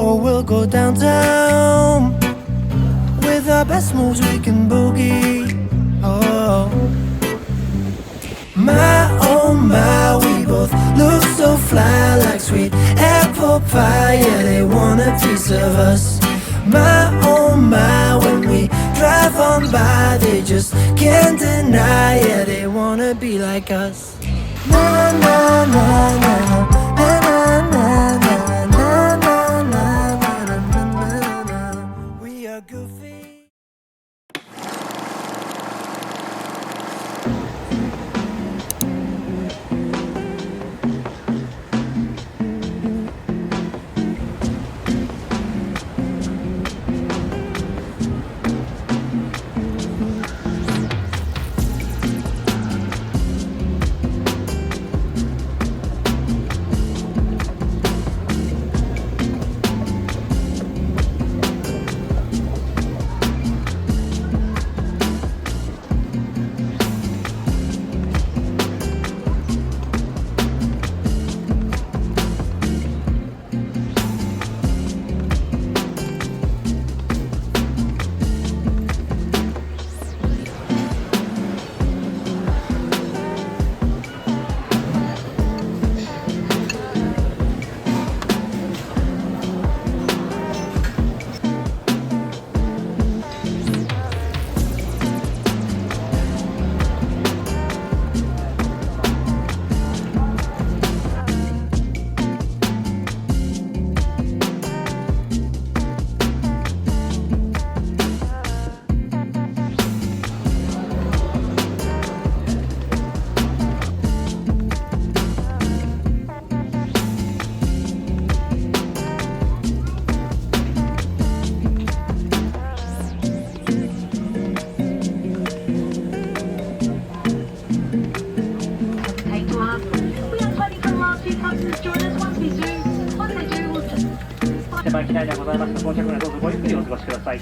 or we'll go downtown. With our best moves we can boogie. Oh my, we both look so fly, like sweet apple pie. Yeah, they want a piece of us. My, when we drive on by, they just can't deny. Yeah, they wanna be like us. Na na na na na na na na na na na na na. We are goofy.手前機内でございます。到着までどうぞごゆっくりお過ごしください。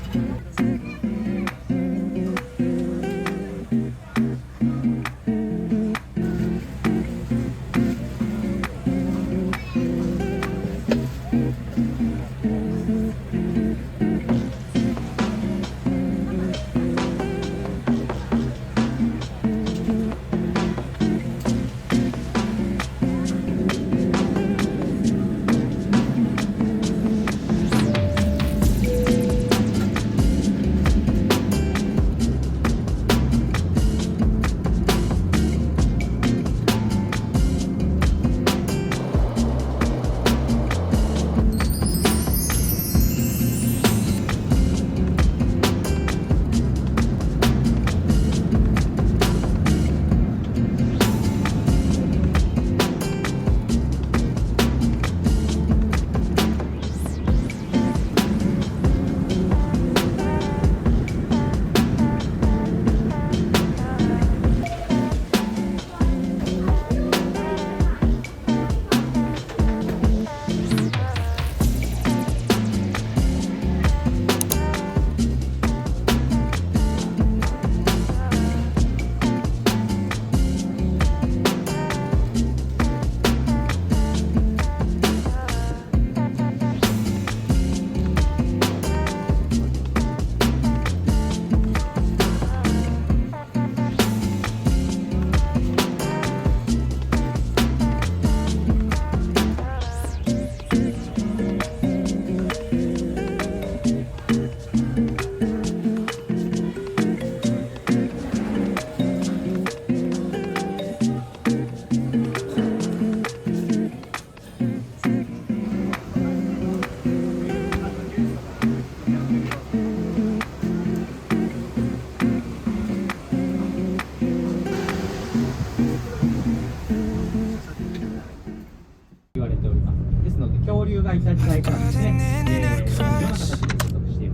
恐竜がいた時代からですね、いろんな形で接続している。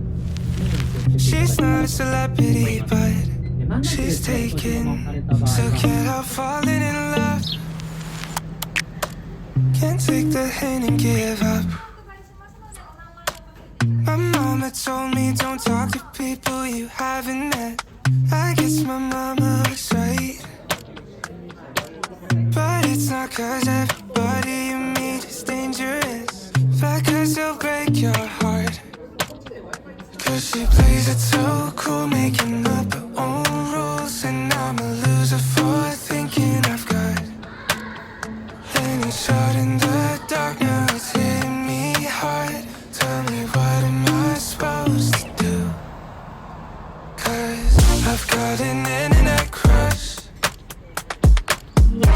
She's not a celebrity, but she's taken. So can't help falling in love. Can't take the hint and give up. My mama told me don't talk to people you haven't met. I guess my mama was right. But it's not 'cause everybody you meet is dangerous. But 'cause you'll break break your heart. Cause she plays it so cool, making up her own rules. And I'm a loser for thinking I've got any shot in the dark. Now it's hitting me hard. Tell me, what am I supposed to do? Cause I've got an internet crush.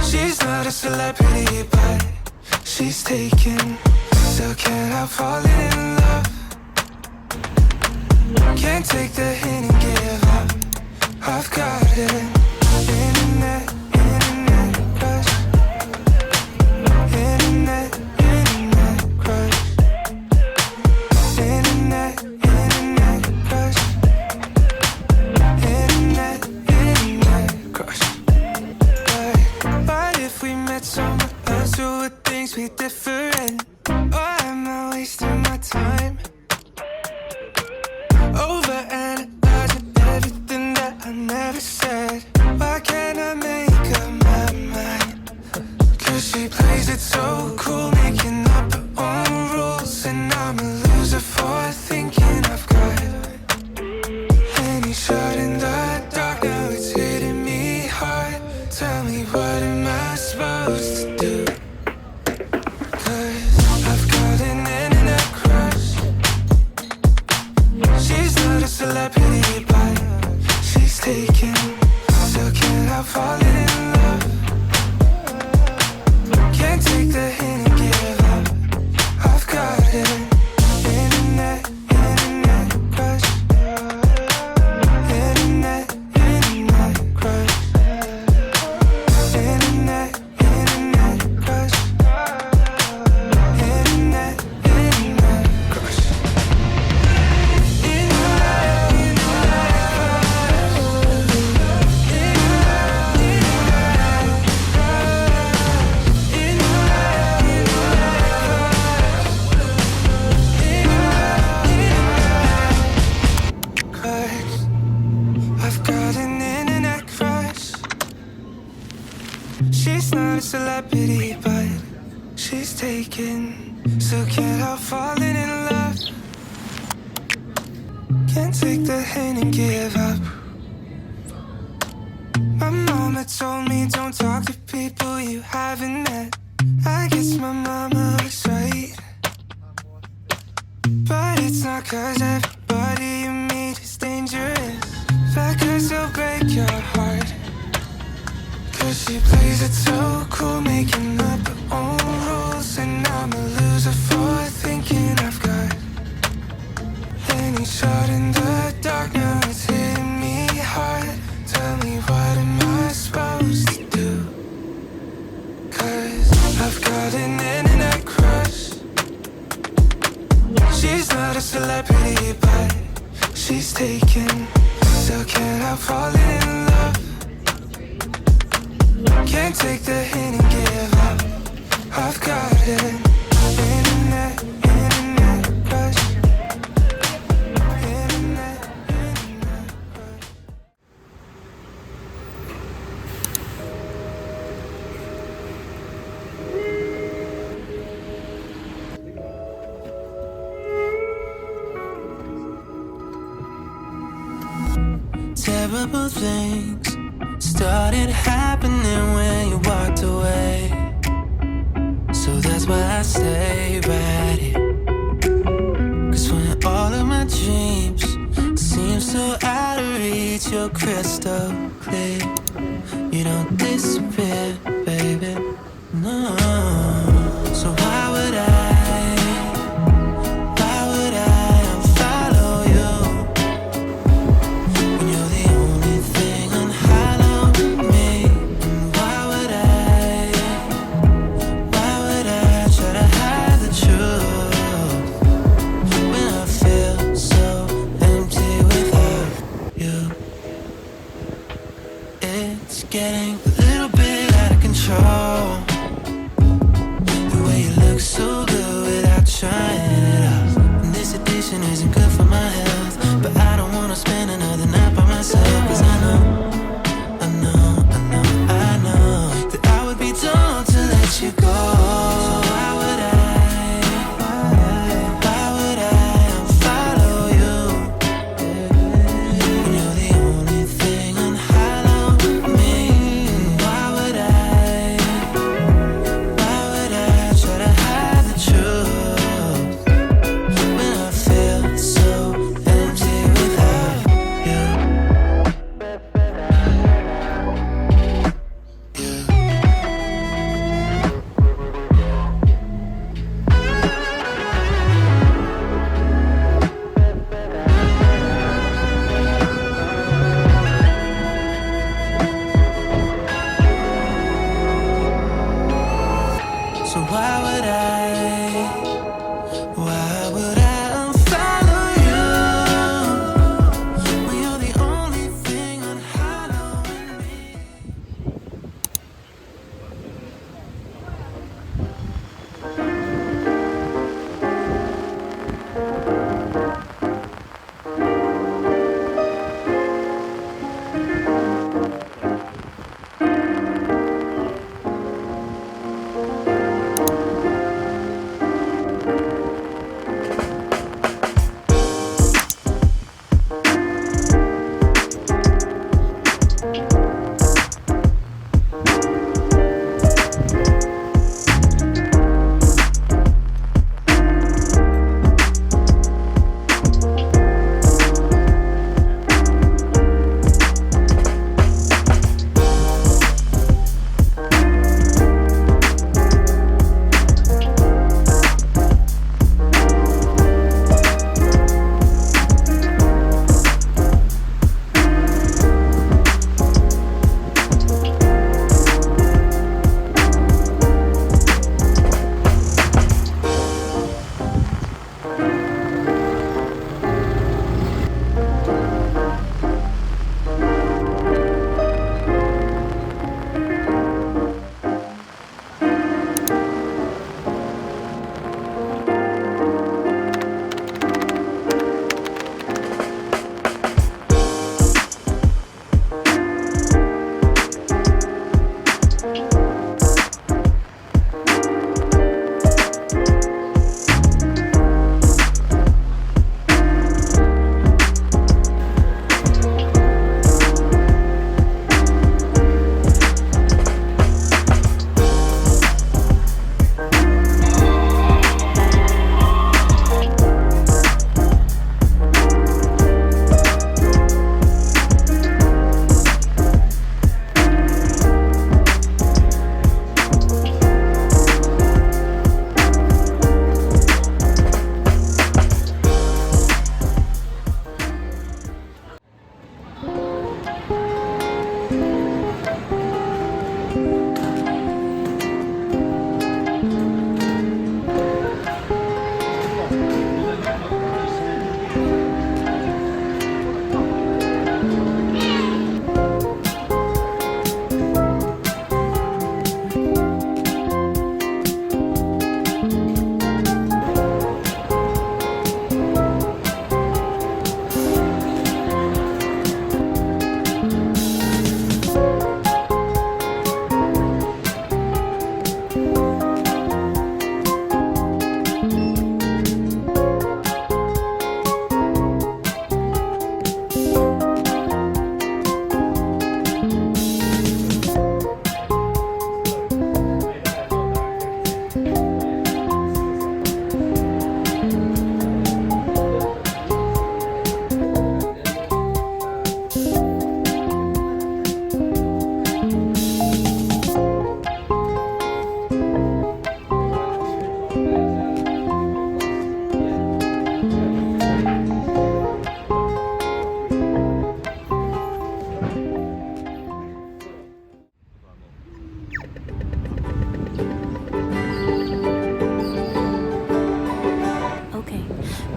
She's not a celebrity, but she's taken. Still can't help falling in love. Can't take the hint and give up. I've got an internet crush. Internet crush. Internet crush. Internet crush. But if we met somewhere else, would things be different? Or am I wasting my time? Overanalyzing everything that I never said. Why can't I make up my mind? Cause she plays it so cool, making up her own rules. And I'm a loser for thinking I've got any shot in the dark. Now it's hitting me hard. Tell me, what am I supposed to do? Cause I've got an internet crush. She's not a celebrity, but she's taken. Still can't help falling in love. Can't take the hint and give up. I've got an internet crush. Internet crush. Internet crush. Internet crush. I've got an internet crush. She's not a celebrity, but she's taken. Still can't help falling in love. Can't take the hint and give up. My mama told me, don't talk to people you haven't met. I guess my mama was right. But it's not cause everybody you meet is dangerous. But cause they'll break your heart. Cause she plays it so cool, making up her own rules. And I'm a loser for thinking I've got any shot in the dark. Now it's hitting me hard. Tell me, what am I supposed to do? Cause I've got an internet crush. She's not a celebrity, but she's taken. Still can't help falling in love. Can't take the hint and give up. I've got an internet crush. Internet crush. Terrible things started happening when you walked away. So that's why I stay right here. Cause when all of my dreams seem so out of reach, you're crystal clear. You don't disappear, baby, no. So why would I unfollow you when you're the only thing unhollow me? And why would I try to hide the truth when I feel so empty without you? It's getting a little bit out of control.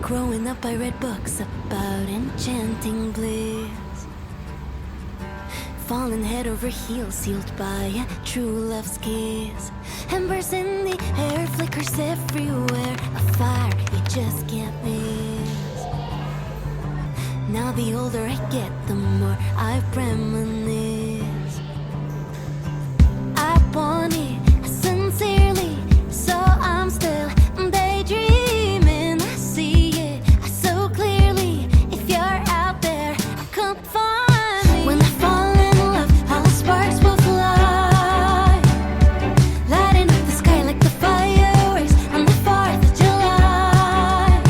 Growing up, I read books about enchanting bliss. Falling head over heels, sealed by a true love's kiss. Embers in the air, flickers everywhere. A fire you just can't miss. Now the older I get, the more I reminisce. I want it sincerely, so I'm still daydreaming. I see it so clearly. If you're out there, come find me. When I fall in love, all the sparks will fly, lighting up the sky like the fireworks on the 4th of July.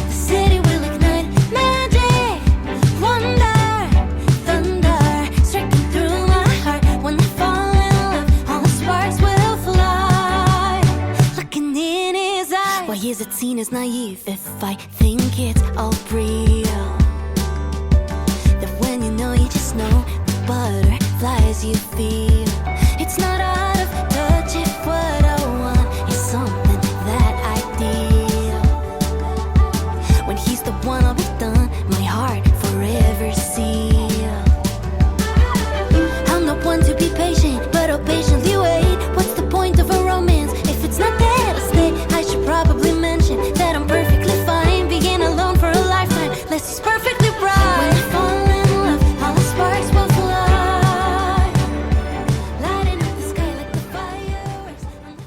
The city will ignite magic, wonder, thunder, striking through my heart. When I fall in love, all the sparks will fly, looking in his eyes. Why is it seen as naive if I think it's all real? That when you know, you just know the butterflies you feel. It's not out of touch if what I want is something that I deal. When he's the one, I'll be done, my heart forever sealed. I'm not one to be patient, but I'll patiently wait. What's the point of a romance if it's not there to stay? I should probably mention that I'm perfectly fine being alone for a lifetime. Less is perfectly right. When I fall in love, all the sparks will fly, lighting up the sky like the fireworks on the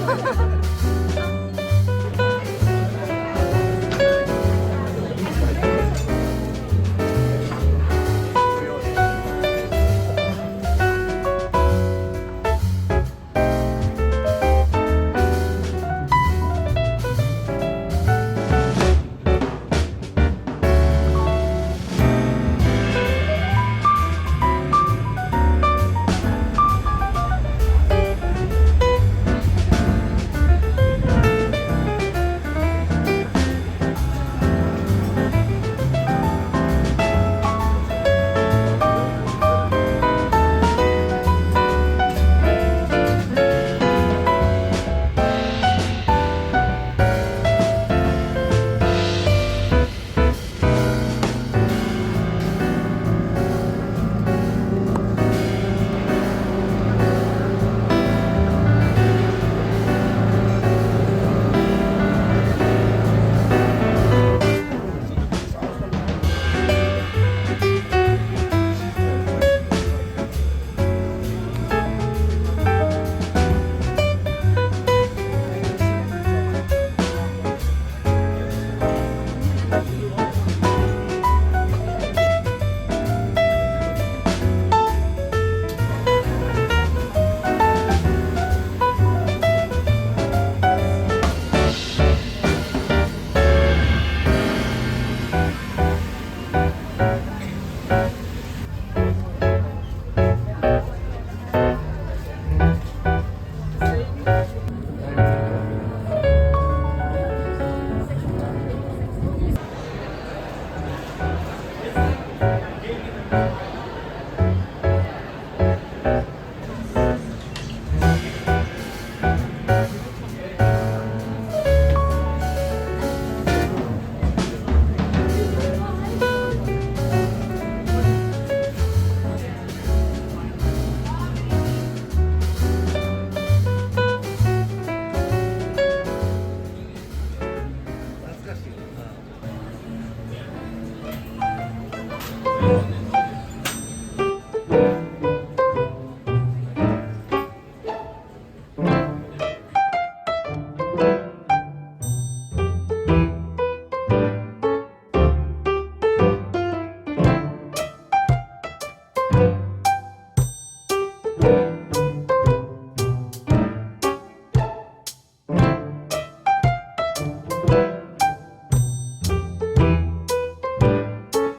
아,